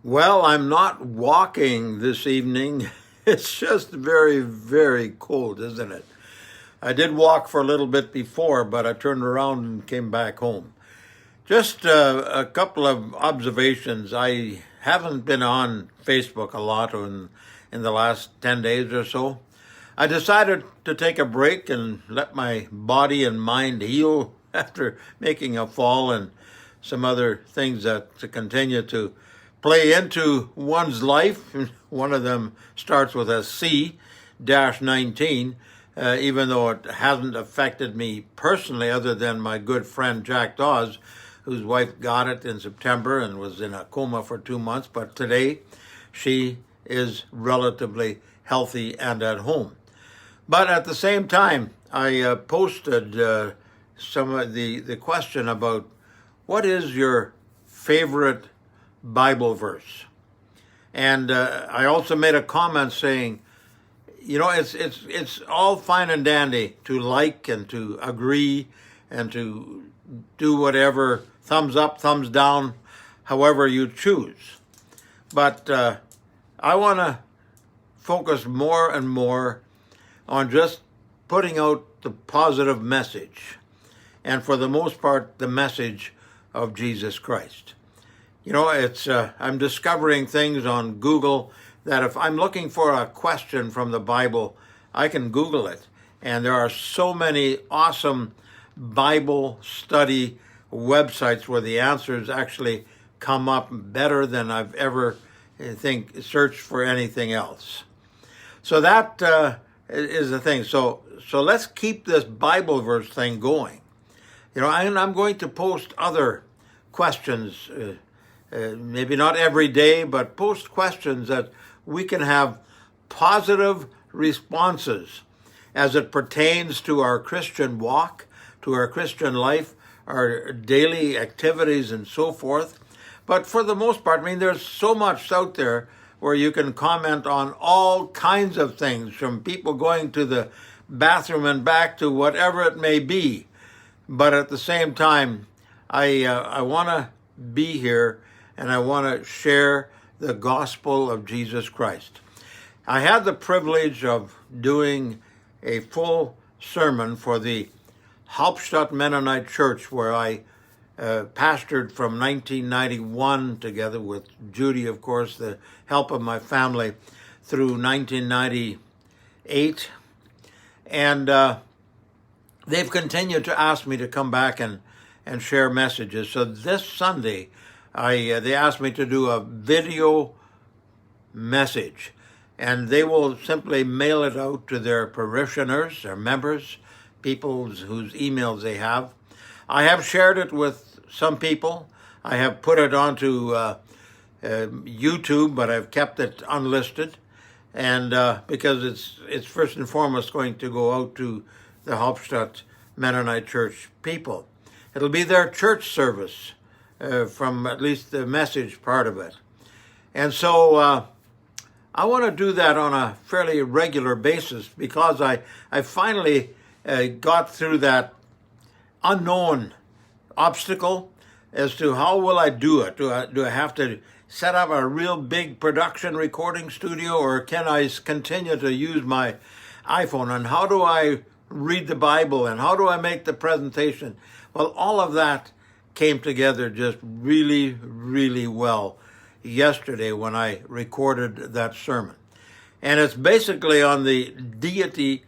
Well, I'm not walking this evening. It's just very, very cold, isn't it? I did walk for a little bit before, but I turned around and came back home. Just a couple of observations. I haven't been on Facebook a lot in the last 10 days or so. I decided to take a break and let my body and mind heal after making a fall and some other things that to continue to play into one's life. One of them starts with a C, dash 19, even though it hasn't affected me personally, other than my good friend Jack Dawes, whose wife got it in September and was in a coma for 2 months. But today, she is relatively healthy and at home. But at the same time, I posted some of the question about what is your favorite Bible verse, and I also made a comment saying, it's all fine and dandy to like and to agree and to do whatever, thumbs up, thumbs down, however you choose. But I want to focus more and more on just putting out the positive message, and for the most part, the message of Jesus Christ. It's I'm discovering things on Google that if I'm looking for a question from the Bible, I can Google it. And there are so many awesome Bible study websites where the answers actually come up better than I've ever searched for anything else. So that is the thing. So let's keep this Bible verse thing going. And I'm going to post other questions, maybe not every day, but post questions that we can have positive responses as it pertains to our Christian walk, to our Christian life, our daily activities and so forth. But for the most part, there's so much out there where you can comment on all kinds of things, from people going to the bathroom and back to whatever it may be. But at the same time, I want to be here and I want to share the gospel of Jesus Christ. I had the privilege of doing a full sermon for the Hauptstadt Mennonite Church, where I pastored from 1991, together with Judy, of course, the help of my family, through 1998. And they've continued to ask me to come back and share messages. So this Sunday, they asked me to do a video message, and they will simply mail it out to their parishioners, their members, people whose emails they have. I have shared it with some people. I have put it onto YouTube, but I've kept it unlisted, and because it's first and foremost going to go out to the Hauptstadt Mennonite Church people. It'll be their church service, from at least the message part of it. And so I want to do that on a fairly regular basis, because I finally got through that unknown obstacle as to how will I do it. Do I have to set up a real big production recording studio, or can I continue to use my iPhone? And how do I read the Bible, and how do I make the presentation? Well, all of that came together just really, really well yesterday when I recorded that sermon. And it's basically on the deity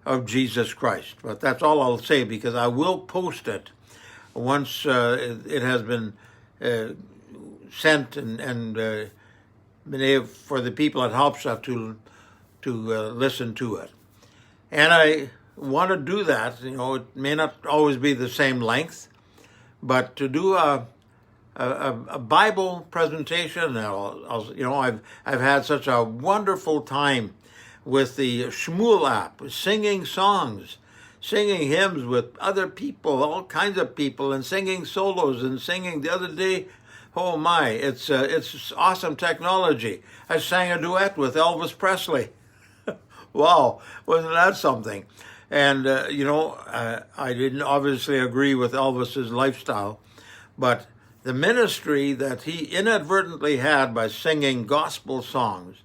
of Jesus Christ. But that's all I'll say, because I will post it once it has been sent and been able for the people at Hauptstadt to listen to it. And I want to do that. It may not always be the same length, but to do a Bible presentation. I've had such a wonderful time with the Shmuel app, singing songs, singing hymns with other people, all kinds of people, and singing solos and singing the other day. Oh my, it's awesome technology. I sang a duet with Elvis Presley. Wow, wasn't that something? And, I didn't obviously agree with Elvis's lifestyle, but the ministry that he inadvertently had by singing gospel songs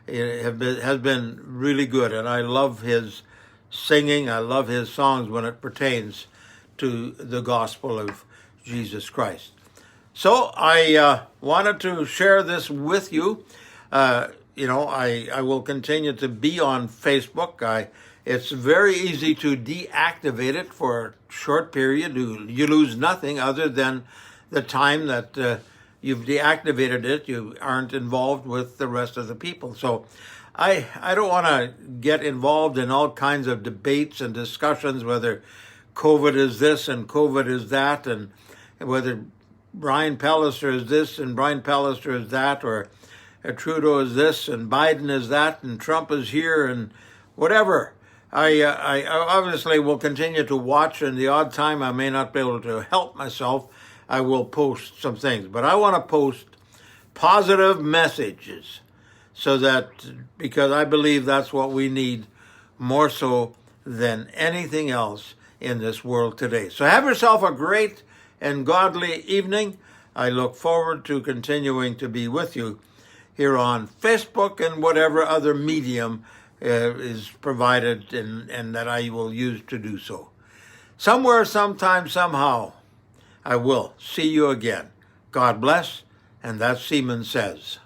has been really good. And I love his singing. I love his songs when it pertains to the gospel of Jesus Christ. So I wanted to share this with you. I will continue to be on Facebook. It's very easy to deactivate it for a short period. You lose nothing other than the time that you've deactivated it. You aren't involved with the rest of the people. So I don't want to get involved in all kinds of debates and discussions, whether COVID is this and COVID is that, and whether Brian Pallister is this and Brian Pallister is that, or Trudeau is this and Biden is that, and Trump is here, and whatever. I obviously will continue to watch, and the odd time I may not be able to help myself, I will post some things. But I want to post positive messages because I believe that's what we need more so than anything else in this world today. So have yourself a great and godly evening. I look forward to continuing to be with you here on Facebook and whatever other medium is provided and that I will use to do so. Somewhere, sometime, somehow, I will see you again. God bless, and that Siemens says.